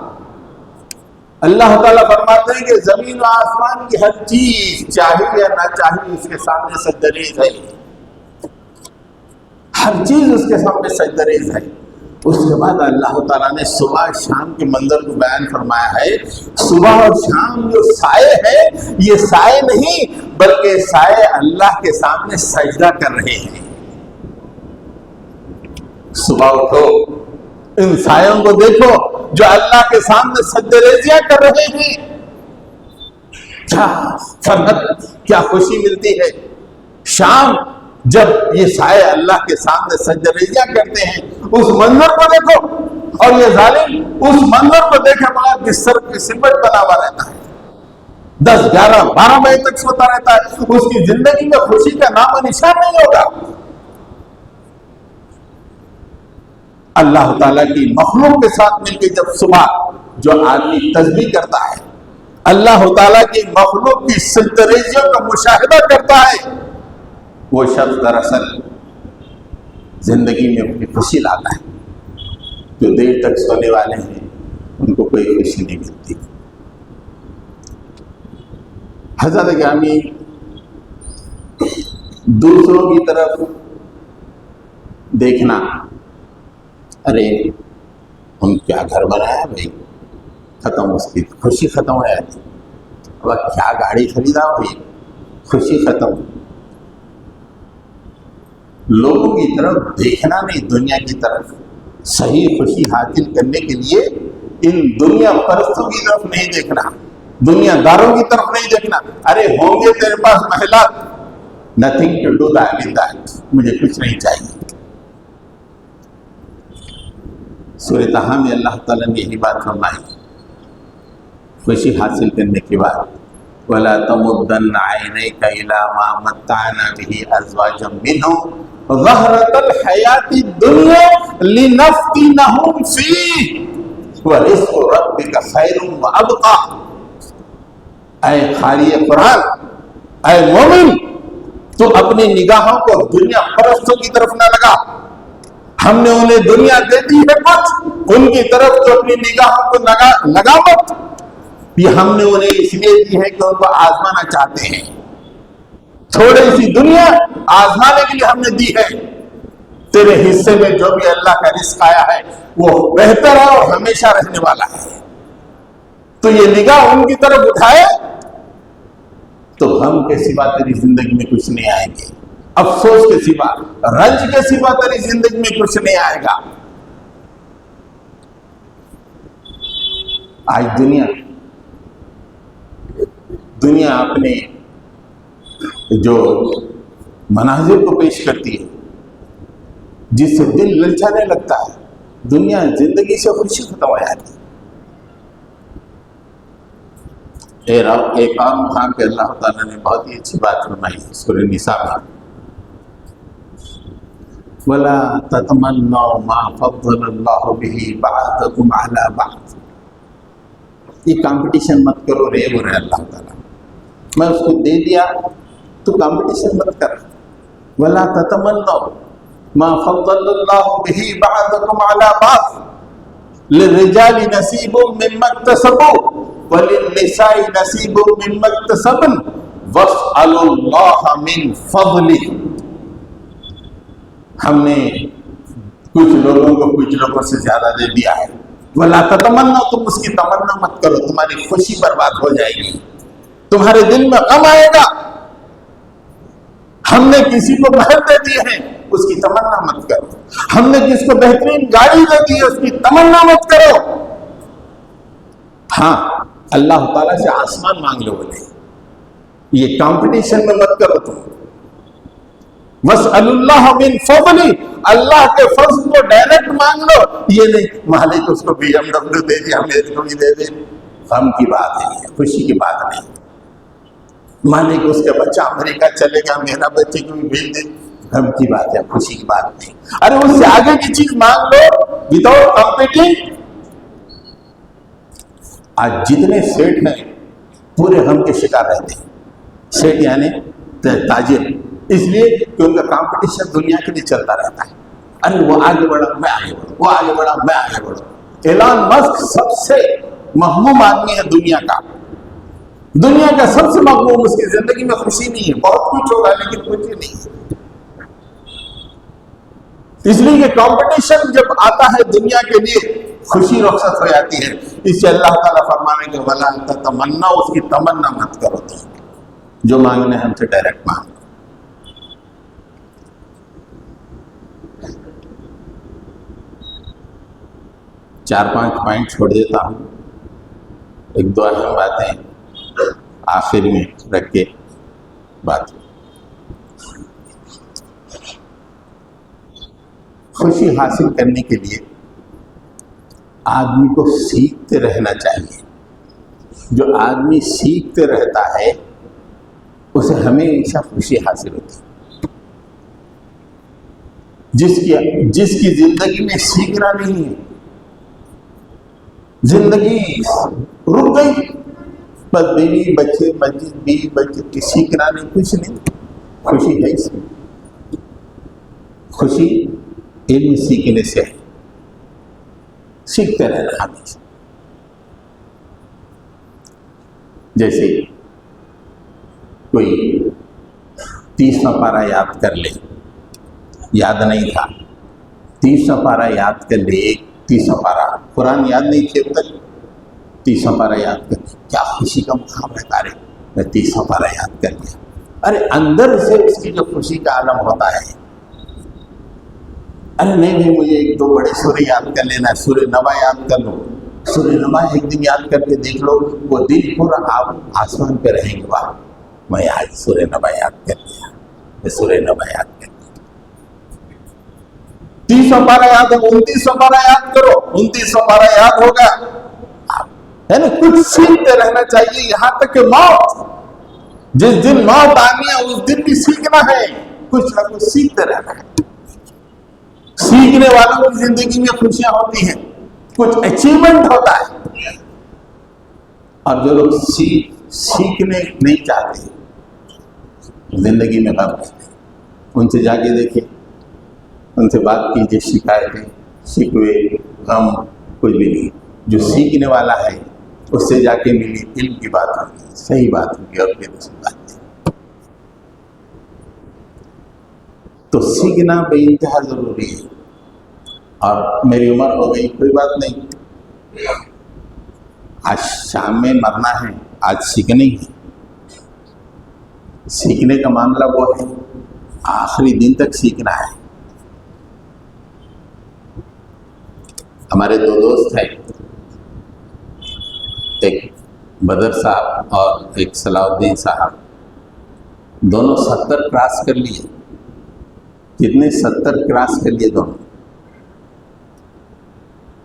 اللہ تعالیٰ فرماتے ہیں کہ زمین و آسمان کی ہر چیز چاہیے یا نہ چاہیے اس کے سامنے سجدریز ہے، ہر چیز اس کے سامنے سجدریز ہے۔ اس کے بعد اللہ تعالیٰ نے صبح شام کے منظر کو بیان فرمایا ہے۔ صبح اور شام جو سائے ہیں یہ سائے نہیں بلکہ سائے اللہ کے سامنے سجدہ کر رہے ہیں۔ صبح اٹھو، ان سایوں کو دیکھو، جو اللہ کے سامنے سجدہ ریزیاں کر رہے ہیں، کیا فرحت، کیا خوشی ملتی ہے۔ شام جب یہ سائے اللہ کے سامنے سجدہ ریزیاں کرتے ہیں، اس منظر کو دیکھو، اور یہ ظالم اس منظر کو دیکھے بغیر بستر کی سمٹ بنا ہوا رہتا ہے، 10 11 12 بجے تک سوتا رہتا ہے، اس کی زندگی میں خوشی کا نام و نشان نہیں ہوگا۔ اللہ تعالیٰ کی مخلوق کے ساتھ مل کے جب صبح جو آدمی تسبیح کرتا ہے، اللہ تعالیٰ کی مخلوق کی سجدہ ریزیوں کا مشاہدہ کرتا ہے، وہ شخص دراصل زندگی میں اپنی خوشی لاتا ہے۔ جو دیر تک سونے والے ہیں ان کو کوئی خوشی نہیں ملتی۔ حضرت گرامی، دوسروں کی طرف دیکھنا، ارے ان کیا گھر بنایا بھائی، ختم، اس کی خوشی ختم ہو جاتی۔ اب کیا گاڑی خریدا بھائی، خوشی ختم۔ لوگوں کی طرف دیکھنا نہیں، دنیا کی طرف۔ صحیح خوشی حاصل کرنے کے لیے ان دنیا پرستوں کی طرف نہیں دیکھنا، دنیا داروں کی طرف نہیں دیکھنا۔ ارے ہوں گے تیرے پاس محلات، nothing to do that، مجھے کچھ نہیں چاہیے۔ سورہ طٰہٰ میں اللہ تعالیٰ نے یہی بات فرمائی خوشی حاصل کرنے کے بعد، وَلَا تَمُدَّنَّ عَيْنَيْكَ إِلَىٰ مَا مَتَّعْنَا بِهِ أَزْوَاجًا مِّنْهُمْ ظَهْرَةَ الْحَيَاةِ الدُّنْيَا لِنَفْتِنَهُمْ فِيهِ وَرِزْقُ رَبِّكَ خَيْرٌ وَأَبْقَىٰ۔ اے قاری قرآن، اے مومن، تو اپنی نگاہوں کو دنیا پرستوں کی طرف نہ لگا۔ ہم نے انہیں دنیا دے دی ہے کچھ، ان کی طرف تو اپنی نگاہوں کو لگا مت۔ یہ ہم نے انہیں اس لیے دی ہے کہ ان کو آزمانا چاہتے ہیں، تھوڑی سی دنیا آزمانے کے لیے ہم نے دی ہے۔ تیرے حصے میں جو بھی اللہ کا رزق آیا ہے وہ بہتر ہے اور ہمیشہ رہنے والا ہے، تو یہ نگاہ ان کی طرف اٹھائے تو غم کے سوا تیری زندگی میں کچھ نہیں آئیں گے، افسوس کے سوا، رنج کے سوا تیری زندگی میں کچھ نہیں آئے گا۔ آج دنیا اپنے جو مناظر کو پیش کرتی ہے جس سے دل للچانے لگتا ہے، دنیا زندگی سے خوشی ختم ہو جاتی ہے۔ ایک اور مقام پہ اللہ تعالیٰ نے بہت ہی اچھی بات فرمائی ہے سورہ نساء میں، وَلَا تَتَمَنَّوْا مَا فَضَّلَ اللَّهُ بِهِ بَعْضَكُمْ عَلَىٰ بَعْضٍ۔ یہ کمپٹیشن مت کرو رے، وہ رہے اللہ تعالیٰ، میں اس کو دے دیا تو کمپٹیشن مت کر۔ وَلَا تَتَمَنَّوْا مَا فَضَّلَ اللَّهُ بِهِ بَعْضَكُمْ عَلَىٰ بَعْضٍ لِلرِّجَالِ نَصِيبٌ مِّمَّا اكْتَسَبُوا وَلِلنِّسَاءِ نَصِيبٌ مِّمَّا اكْتَسَبْنَ وَاسْأَلُوا اللَّهَ مِن فَضْلِهِ۔ ہم نے کچھ لوگوں کو کچھ لوگوں سے زیادہ دے دیا ہے۔ وَلَا تَتَمَنَّوْا، تم اس کی تمنا مت کرو، تمہاری خوشی برباد ہو جائے گی، تمہارے دل میں غم آئے گا۔ ہم نے کسی کو مہر دے دی ہے، اس کی تمنا مت کرو۔ ہم نے کس کو بہترین گاڑی دے دی ہے، اس کی تمنا مت کرو۔ ہاں، اللہ تعالیٰ سے آسمان مانگ لو، بولے یہ کمپٹیشن میں مت کرو تم۔ وَاسْأَلُوا اللَّهَ مِن فَضْلِهِ، اللہ کے فضل کو ڈائریکٹ مانگ لو، یہ نہیں مالک اس کو BMW دے دی ہمیں اس کو بھی دے دے۔ غم کی بات ہے، یہ خوشی کی بات نہیں۔ مالک اس کا بچہ امریکہ چلے گا، میرا بچے کو بھی بھیج دے، غم کی بات ہے، خوشی کی بات نہیں۔ ارے اس سے آگے کی چیز مانگ لو وداؤٹ کمپیٹنگ۔ آج جتنے سیٹ ہیں پورے غم کے شکار رہتے ہیں، سیٹ یعنی تاجر، اس لیے کہ ان کا کمپٹیشن دنیا کے لیے چلتا رہتا ہے۔ ارے وہ آگے بڑھا میں آگے بڑھوں، وہ آگے بڑھا میں آگے بڑھوں۔ ایلان مسک سب سے مغموم آدمی ہے دنیا کا سب سے مغموم، اس کی زندگی میں خوشی نہیں ہے، بہت کچھ ہوگا لیکن خوشی نہیں ہے۔ اس لیے کہ کمپٹیشن جب آتا ہے دنیا کے لیے خوشی رخصت ہو جاتی ہے۔ اس سے اللہ تعالیٰ فرمانے کے وَلَا تَتَمَنَّوْا، اس کی تمنا مت کرو، تم جو مانگنے ہم سے ڈائریکٹ مانگو۔ 4-5 پوائنٹ چھوڑ دیتا ہوں، 1-2 اہم باتیں آخر میں رکھ کے بات۔ خوشی حاصل کرنے کے لیے آدمی کو سیکھتے رہنا چاہیے۔ جو آدمی سیکھتے رہتا ہے اسے ہمیشہ خوشی حاصل ہوتی ہے۔ جس کی زندگی میں سیکھنا نہیں ہے، زندگی رک گئی، بس بیوی بچے کی سیکھنا نہیں، کچھ نہیں، خوشی ہے اس میں۔ خوشی علم سیکھنے سے ہے، سیکھتے رہنا ہمیشہ۔ جیسے کوئی 30واں پارہ یاد کر لے، یاد نہیں تھا، 30واں پارہ یاد کر لے، 30واں پارہ قرآن یاد نہیں تھے اب تک، 30واں پارہ یاد کر لے، کیا خوشی کا مقام رہتا ہے، میں 30واں پارہ یاد کر لیا۔ ارے اندر سے اس کی جو خوشی کا عالم ہوتا ہے، ارے نہیں بھائی مجھے 1-2 بڑے سورہ یاد کر لینا ہے، سورہ نبا یاد کر لو، سورہ نبا ایک دن یاد کر کے دیکھ لو، وہ دن پورا آپ آسمان پہ رہیں گے، واہ میں آج سورہ نبا یاد کر لیا، میں سورہ نبا یاد کر لیا۔ 30واں پارہ یاد ہے، 29واں پارہ یاد کرو، 29واں پارہ یاد ہوگا، ہے نا؟ کچھ سیکھتے رہنا چاہیے یہاں تک کہ موت، جس دن موت آنی ہے اس دن بھی سیکھنا ہے، کچھ نہ کچھ سیکھتے رہنا ہے۔ سیکھنے والوں کی زندگی میں خوشیاں ہوتی ہیں، کچھ اچیومنٹ ہوتا ہے، اور جو لوگ سیکھنے نہیں چاہتے زندگی میں غم رہتے ہیں، ان سے جا کے دیکھیں، ان سے بات کیجیے، شکایتیں شکوے غم کچھ بھی نہیں۔ جو سیکھنے والا ہے اس سے جا کے ملی، علم کی بات ہوگی، صحیح بات ہوگی، اور پھر دوسری بات نہیں۔ تو سیکھنا بے انتہا ضروری ہے۔ اور میری عمر ہو گئی، کوئی بات نہیں، آج شام میں مرنا ہے، آج سیکھنے ہی، سیکھنے کا معاملہ وہ ہے، آخری دن تک سیکھنا ہے۔ ہمارے 2 دوست ہیں، ایک بدر صاحب اور ایک صلاح الدین صاحب، دونوں 70 کراس کر لیے۔ کتنے؟ 70 کراس کر لیے دونوں۔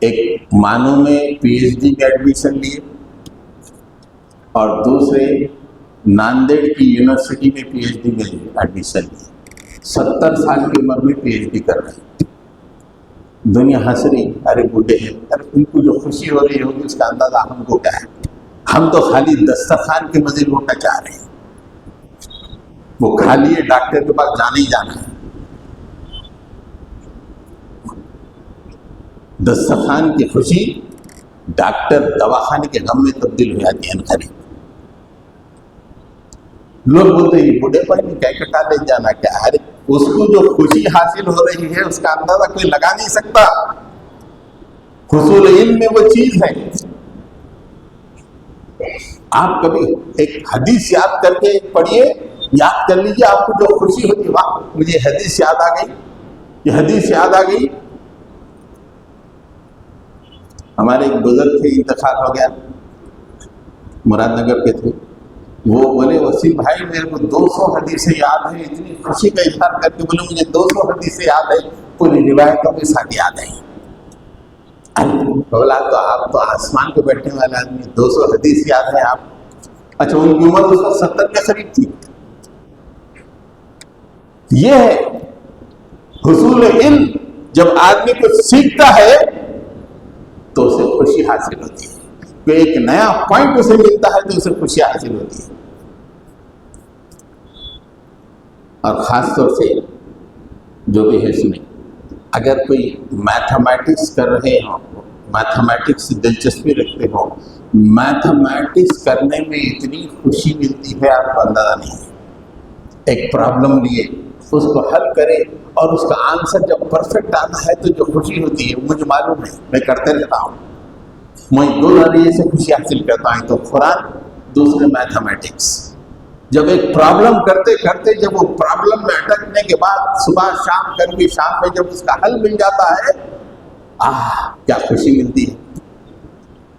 ایک مانو میں پی ایچ ڈی میں ایڈمیشن لیے، اور دوسرے ناندیڑ کی یونیورسٹی میں پی ایچ ڈی میں ایڈمیشن لیے۔ 70 سال کی عمر میں پی ایچ ڈی کر رہے ہیں۔ دنیا ہنس رہی، ارے بوڑھے ہیں، ارے ان کو جو خوشی ہو رہی ہوگی اس کا اندازہ ہم کو کیا ہے؟ ہم تو خالی دسترخوان کے مزے کو چاہ رہے ہیں، وہ کھا لیے، ڈاکٹر کے پاس جانا ہی جانا ہے۔ دسترخوان کی خوشی ڈاکٹر دواخانے کے غم میں تبدیل ہو جاتی ہے خرید۔ لوگ بولتے ہیں بوڑھے پر میں کیا کٹا لے جانا کیا ہے؟ ارے اس کو جو خوشی حاصل ہو رہی ہے اس کا اندازہ کوئی لگا نہیں سکتا۔ حصول علم میں وہ چیز ہے۔ آپ کبھی ایک حدیث یاد کر کے پڑھیے، یاد کر لیجیے، آپ کو جو خوشی ہوتی ہے، واہ مجھے حدیث یاد آ گئی، یہ حدیث یاد آ گئی۔ ہمارے ایک بزرگ تھے، انتقال ہو گیا، مراد نگر کے تھے، وہ بولے وسیم بھائی میرے کو 200 حدیثیں یاد ہیں، اتنی خوشی کا اظہار کر کے بولے مجھے 200 حدیثیں یاد ہیں، پوری روایتوں کے ساتھ یاد ہیں۔ بولا تو آپ تو آسمان پہ بیٹھنے والے آدمی، 200 حدیث یاد ہے آپ؟ اچھا ان کی عمر اس وقت 70 کے قریب تھی۔ یہ ہے حصول علم، جب آدمی کچھ سیکھتا ہے تو اسے خوشی حاصل ہوتی ہے، کہ ایک نیا پوائنٹ اسے ملتا ہے تو اسے خوشی حاصل ہوتی ہے۔ اور خاص طور سے جو بھی ہے سنیں، اگر کوئی میتھمیٹکس کر رہے ہوں، میتھمیٹکس سے دلچسپی رکھتے ہو، میتھمیٹکس کرنے میں اتنی خوشی ملتی ہے آپ کو اندازہ نہیں ہے۔ ایک پرابلم لیے اس کو حل کرے اور اس کا آنسر جب پرفیکٹ آتا ہے تو جو خوشی ہوتی ہے مجھے معلوم ہے، میں کرتے رہتا ہوں، میں 2 ذریعے سے خوشی حاصل کرتا ہوں، تو قرآن، دوسرے میتھمیٹکس۔ جب ایک پرابلم کرتے کرتے جب وہ پرابلم میں اٹکنے کے بعد صبح شام کر کے شام میں جب اس کا حل مل جاتا ہے کیا خوشی ملتی ہے.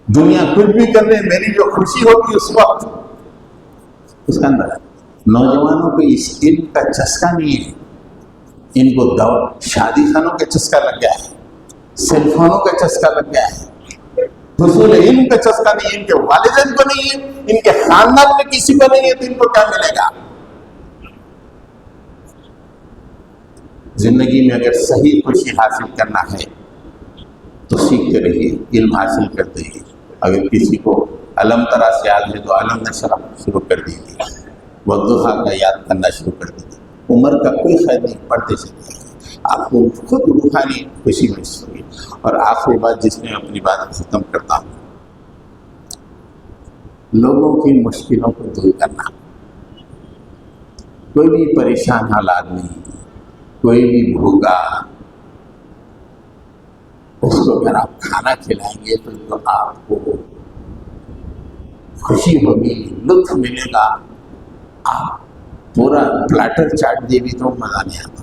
دنیا کچھ بھی کر رہے، میری جو خوشی ہوگی اس وقت اس کا اندر. نوجوانوں کو اس علم کا چسکا نہیں ہے، ان کو شادی خانوں کا چسکا لگ گیا ہے، سیل فونوں کا چسکا لگ گیا ہے. حصول علم کا چسکا نہیں ہے، ان کے والدین کو نہیں ہے، ان کے خاندان میں کسی کو نہیں ہے، تو ان کو کیا ملے گا؟ زندگی میں اگر صحیح خوشی حاصل کرنا ہے تو سیکھتے رہیے، علم حاصل کرتے رہیے. اگر کسی کو علم ترا سے یاد ہے تو علم نشرح شروع کر دیجیے، والضحیٰ کا یاد کرنا شروع کر دیجیے. عمر کا کوئی خیر نہیں، پڑھتے چلیے، آپ کو خود روحانی خوشی محسوس ہوگی. اور آخری بات جس میں اپنی بات ختم کرتا ہوں، لوگوں کی مشکلوں کو دور کرنا. کوئی بھی پریشان حالات نہیں، کوئی بھی بھوکا، اس کو اگر آپ کھانا کھلائیں گے تو آپ کو خوشی ہوگی، لطف ملے گا. آپ پورا پلاٹر چاٹ دے بھی تو مزہ نہیں آتا.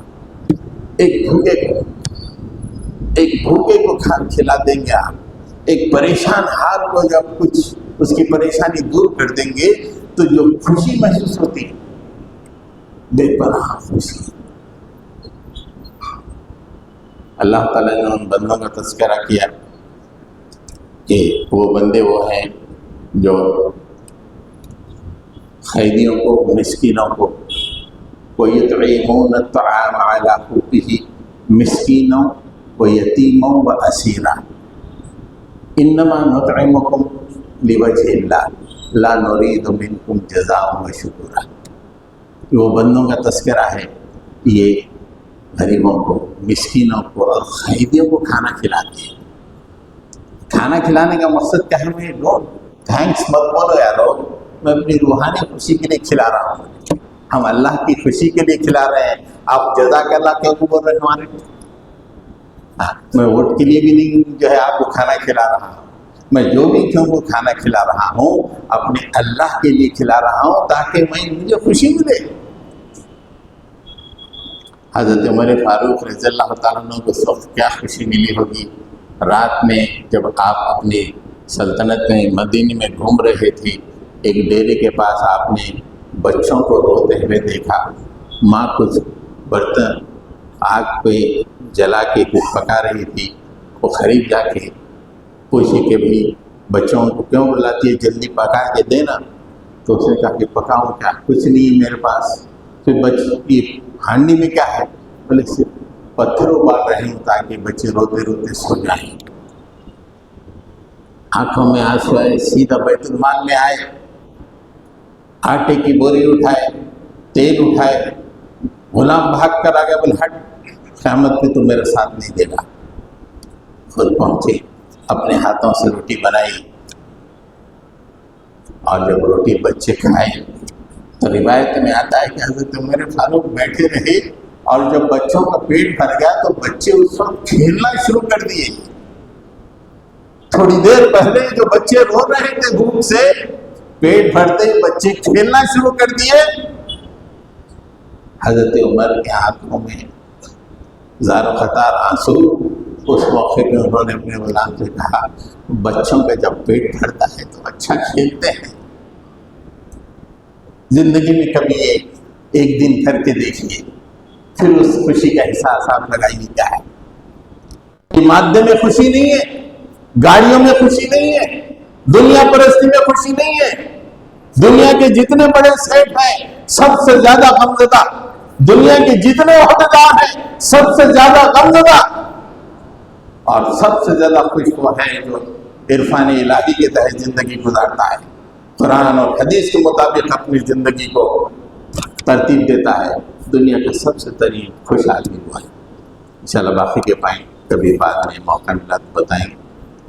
ایک بھوکے کو کھانا کھلا دیں گے آپ، ایک پریشان حال کو جب کچھ اس کی پریشانی دور کر دیں گے تو جو خوشی محسوس ہوتی ہے بے پناہ خوشی. اللہ تعالیٰ نے ان بندوں کا تذکرہ کیا کہ وہ بندے وہ ہیں جو قیدیوں کو، مسکینوں کو، وَيُطْعِمُونَ الطَّعَامَ عَلَىٰ حُبِّهِ مسکینوں وَيَتِیمًا وَأَسِیرًا إِنَّمَا نُطْعِمُكُمْ لِوَجْهِ اللَّهِ لَا نُرِيدُ مِنْكُمْ جَزَاءً وَشُکُورًا. وہ بندوں کا تذکرہ ہے، یہ غریبوں کو، مسکینوں کو اور قیدیوں کو کھانا کھلاتے ہیں. کھانا کھلانے کا مقصد کیا ہے؟ میں لوگ تھینکس مت بولو یارو، میں اپنی روحانی خوشی کے لیے کھلا رہا ہوں، ہم اللہ کی خوشی کے لیے کھلا رہے ہیں. آپ جزاک اللہ کیوں بول رہے ہیں ہمارے؟ میں ووٹ کے لیے بھی نہیں جو ہے آپ کو کھانا کھلا رہا ہوں، میں جو بھی کیوں کو کھانا کھلا رہا ہوں اپنے اللہ کے لیے کھلا رہا ہوں تاکہ مجھے خوشی ملے. حضرت عمر فاروق رضی اللہ تعالیٰ عنہ کو اس وقت کیا خوشی ملی ہوگی. رات میں جب آپ اپنی سلطنت میں مدینے میں گھوم رہے تھے، ایک ڈیرے کے پاس آپ نے بچوں کو روتے ہوئے دیکھا. ماں کچھ برتن آگ پہ جلا کے کچھ پکا رہی تھی. وہ قریب جا کے پوچھی کہ بھئی بچوں کو کیوں بلاتی ہے، جلدی پکا کے دینا. تو اس نے کہا کہ پکاؤں کیا، کچھ نہیں میرے پاس. پھر بچوں کی ہانڈی میں کیا ہے؟ بولے صرف پتھر ابال رہے ہوں تاکہ بچے روتے روتے سو جائیں. آنکھوں میں آنسو آئے، سیدھا بیت المال میں آئے، آٹے کی بوری اٹھائے، تیل اٹھائے. غلام بھاگ کر آ گیا، بولے ہٹ، قیامت میں تو میرے ساتھ نہیں دے گا. خود پہنچے، اپنے ہاتھوں سے روٹی بنائی، اور جب روٹی بچے کھائے تو روایت میں آتا ہے کہ حضرت عمر فاروق بیٹھے رہے، اور جب بچوں کا پیٹ بھر گیا تو بچے اس وقت کھیلنا شروع کر دیے. تھوڑی دیر پہلے جو بچے رو رہے تھے بھوک سے، پیٹ بھرتے ہی بچے کھیلنا شروع کر دیے. حضرت عمر کے آنکھوں میں زار و قطار آنسو. اس موقع پہ انہوں نے اپنے غلام سے کہا، بچوں کا جب پیٹ بھرتا ہے تو اچھا کھیلتے ہیں. زندگی میں کبھی ایک دن کر کے دیکھیے، پھر اس خوشی کا احساس آپ لگائیے. کیا ہے کہ مادے میں خوشی نہیں ہے، گاڑیوں میں خوشی نہیں ہے، دنیا پرستی میں خوشی نہیں ہے. دنیا کے جتنے بڑے سیٹ ہیں سب سے زیادہ غمزدہ، دنیا کے جتنے عہدیدار ہیں سب سے زیادہ غمزدہ، اور سب سے زیادہ خوش وہ ہے جو عرفان الہی کے تحت زندگی گزارتا ہے، قرآن اور حدیث کے مطابق اپنی زندگی کو ترتیب دیتا ہے. دنیا کا سب سے ترین خوش آدمی وہ ہے. انشاءاللہ باقی کے پائیں کبھی بعد میں موقع ملا تو بتائیں.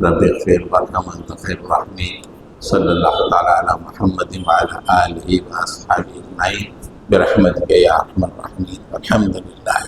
رب اغفر وارحم انت خیر الراحمین. صلی اللہ تعالی علی محمد وعلی آلہ واصحابہ اجمعین برحمتک یا ارحم الراحمین. الحمد للہ.